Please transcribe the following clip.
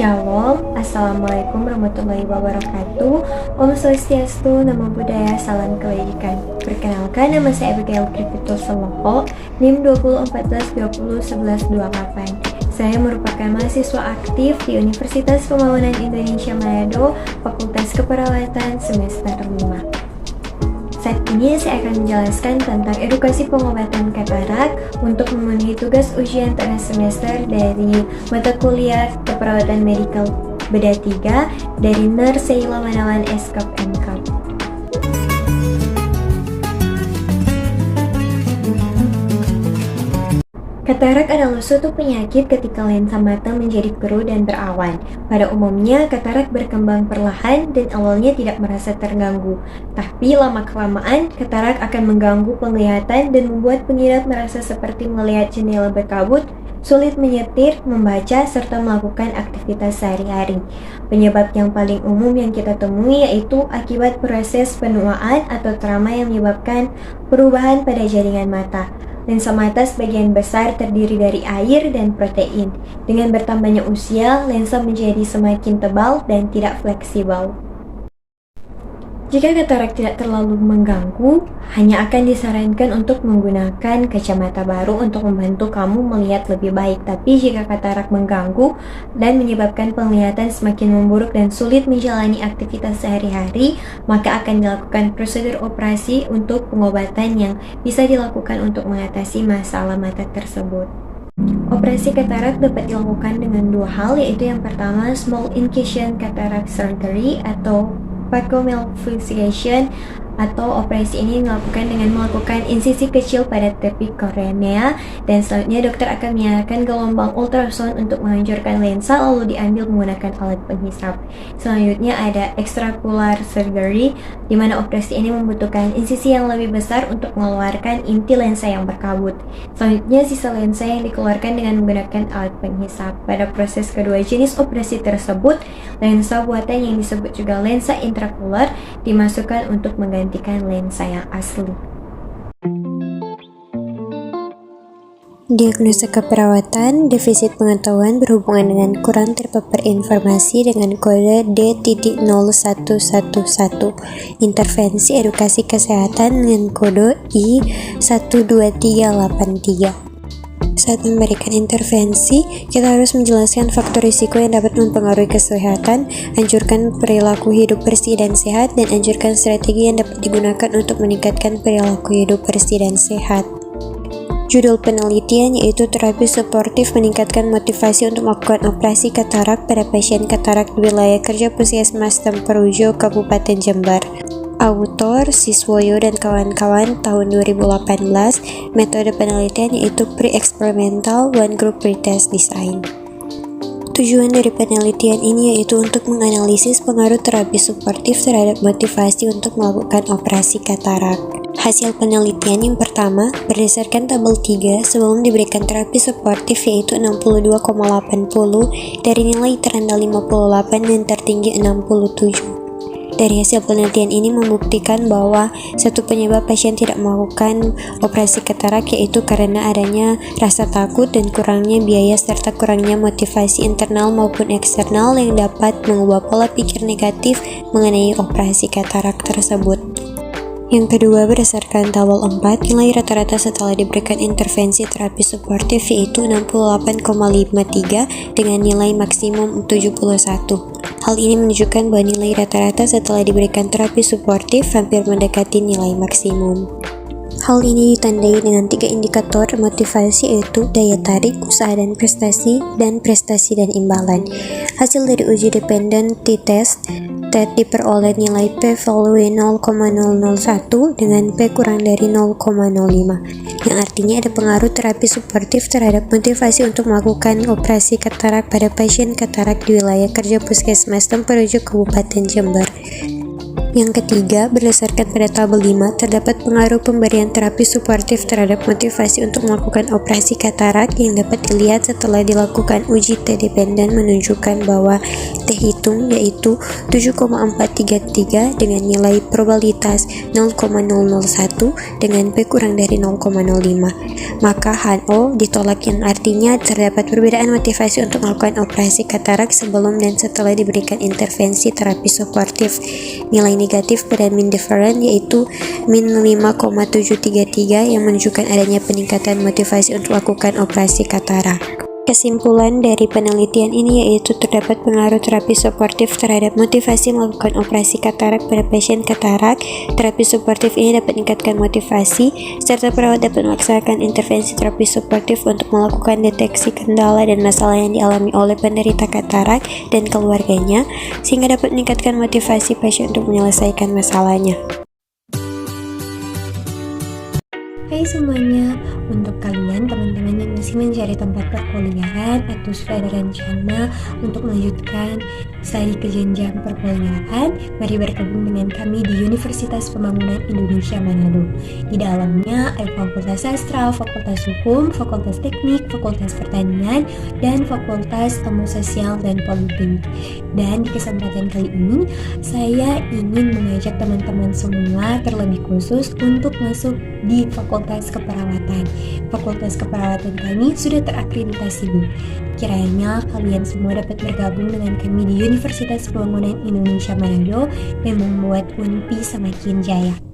Shalom, Assalamualaikum warahmatullahi wabarakatuh. Om Swastiastu, Namo Buddhaya, salam kebajikan. Perkenalkan, nama saya Abigail Kripito Selopo, NIM 2014201128. Saya merupakan mahasiswa aktif di Universitas Pembangunan Indonesia Manado, Fakultas Keperawatan semester 5. Saat ini saya akan menjelaskan tentang edukasi pengobatan katarak untuk memenuhi tugas ujian tengah semester dari mata kuliah Keperawatan Medikal Beda 3 dari Nur Seila Manawan Eskap MKAP. Katarak adalah suatu penyakit ketika lensa mata menjadi keruh dan berawan. Pada umumnya, katarak berkembang perlahan dan awalnya tidak merasa terganggu. Tapi lama-kelamaan, katarak akan mengganggu penglihatan dan membuat pengidap merasa seperti melihat jendela berkabut, sulit menyetir, membaca, serta melakukan aktivitas sehari-hari. Penyebab yang paling umum yang kita temui yaitu akibat proses penuaan atau trauma yang menyebabkan perubahan pada jaringan mata. Lensa mata sebagian besar terdiri dari air dan protein. Dengan bertambahnya usia, lensa menjadi semakin tebal dan tidak fleksibel. Jika katarak tidak terlalu mengganggu, hanya akan disarankan untuk menggunakan kacamata baru untuk membantu kamu melihat lebih baik. Tapi jika katarak mengganggu dan menyebabkan penglihatan semakin memburuk dan sulit menjalani aktivitas sehari-hari, maka akan dilakukan prosedur operasi untuk pengobatan yang bisa dilakukan untuk mengatasi masalah mata tersebut. Operasi katarak dapat dilakukan dengan dua hal, yaitu yang pertama small incision cataract surgery atau phacoemulsification, atau operasi ini dilakukan dengan melakukan insisi kecil pada tepi kornea, dan selanjutnya dokter akan menyarankan gelombang ultrasound untuk menghancurkan lensa lalu diambil menggunakan alat penghisap. Selanjutnya ada extraocular surgery, di mana operasi ini membutuhkan insisi yang lebih besar untuk mengeluarkan inti lensa yang berkabut. Selanjutnya sisa lensa yang dikeluarkan dengan menggunakan alat penghisap. Pada proses kedua jenis operasi tersebut, lensa buatan yang disebut juga lensa intraocular dimasukkan untuk menggantikan lensa yang asli. Diagnosa keperawatan, defisit pengetahuan berhubungan dengan kurang terpapar informasi dengan kode D.01111. Intervensi edukasi kesehatan dengan kode I12383. Saat memberikan intervensi, kita harus menjelaskan faktor risiko yang dapat mempengaruhi kesehatan, anjurkan perilaku hidup bersih dan sehat, dan anjurkan strategi yang dapat digunakan untuk meningkatkan perilaku hidup bersih dan sehat. Judul penelitian yaitu terapi suportif meningkatkan motivasi untuk melakukan operasi katarak pada pasien katarak di wilayah kerja Puskesmas Temperujo, Kabupaten Jember. Autor Siswoyo dan kawan-kawan tahun 2018. Metode penelitian yaitu pre-experimental one group pretest design. Tujuan dari penelitian ini yaitu untuk menganalisis pengaruh terapi suportif terhadap motivasi untuk melakukan operasi katarak. Hasil penelitian yang pertama, berdasarkan tabel 3, sebelum diberikan terapi suportif yaitu 62,80 dari nilai terendah 58 dan tertinggi 67. Dari hasil penelitian ini membuktikan bahwa satu penyebab pasien tidak melakukan operasi katarak yaitu karena adanya rasa takut dan kurangnya biaya serta kurangnya motivasi internal maupun eksternal yang dapat mengubah pola pikir negatif mengenai operasi katarak tersebut. Yang kedua, berdasarkan tabel 4, nilai rata-rata setelah diberikan intervensi terapi suportif yaitu 68,53 dengan nilai maksimum 71. Hal ini menunjukkan bahwa nilai rata-rata setelah diberikan terapi suportif hampir mendekati nilai maksimum. Hal ini ditandai dengan 3 indikator motivasi yaitu daya tarik, usaha dan prestasi dan imbalan. Hasil dari uji dependent t-test TED diperoleh nilai p-value 0,001 dengan p kurang dari 0,05, yang artinya ada pengaruh terapi suportif terhadap motivasi untuk melakukan operasi katarak pada pasien katarak di wilayah kerja Puskesmas Temperujo, Kabupaten Jember. Yang ketiga, berdasarkan pada tabel 5, terdapat pengaruh pemberian terapi suportif terhadap motivasi untuk melakukan operasi katarak yang dapat dilihat setelah dilakukan uji T-dependent menunjukkan bahwa T-hitung yaitu 7,433 dengan nilai probabilitas 0,001 dengan P kurang dari 0,05. Maka HO ditolak yang artinya terdapat perbedaan motivasi untuk melakukan operasi katarak sebelum dan setelah diberikan intervensi terapi suportif. Nilai negatif pada mean difference yaitu min 5,733 yang menunjukkan adanya peningkatan motivasi untuk melakukan operasi katarak. Kesimpulan dari penelitian ini yaitu terdapat pengaruh terapi suportif terhadap motivasi melakukan operasi katarak pada pasien katarak. Terapi suportif ini dapat meningkatkan motivasi, serta perawat dapat melaksanakan intervensi terapi suportif untuk melakukan deteksi kendala dan masalah yang dialami oleh penderita katarak dan keluarganya, sehingga dapat meningkatkan motivasi pasien untuk menyelesaikan masalahnya. Hai semuanya, untuk kalian teman-teman yang masih mencari tempat perkuliahan atau sudah ada rencana untuk melanjutkan studi ke jenjang perkuliahan, mari bergabung dengan kami di Universitas Pembangunan Indonesia Manado. Di dalamnya ada Fakultas Sastra, Fakultas Hukum, Fakultas Teknik, Fakultas Pertanian, dan Fakultas Ilmu Sosial dan Politik. Dan di kesempatan kali ini, saya ingin mengajak teman-teman semua terlebih khusus untuk masuk di Fakultas Keperawatan. Fakultas Keperawatan kami sudah terakreditasi, Bu. Kiranya kalian semua dapat bergabung dengan kami di Universitas Pembangunan Indonesia Manado dan membuat UNPI semakin jaya.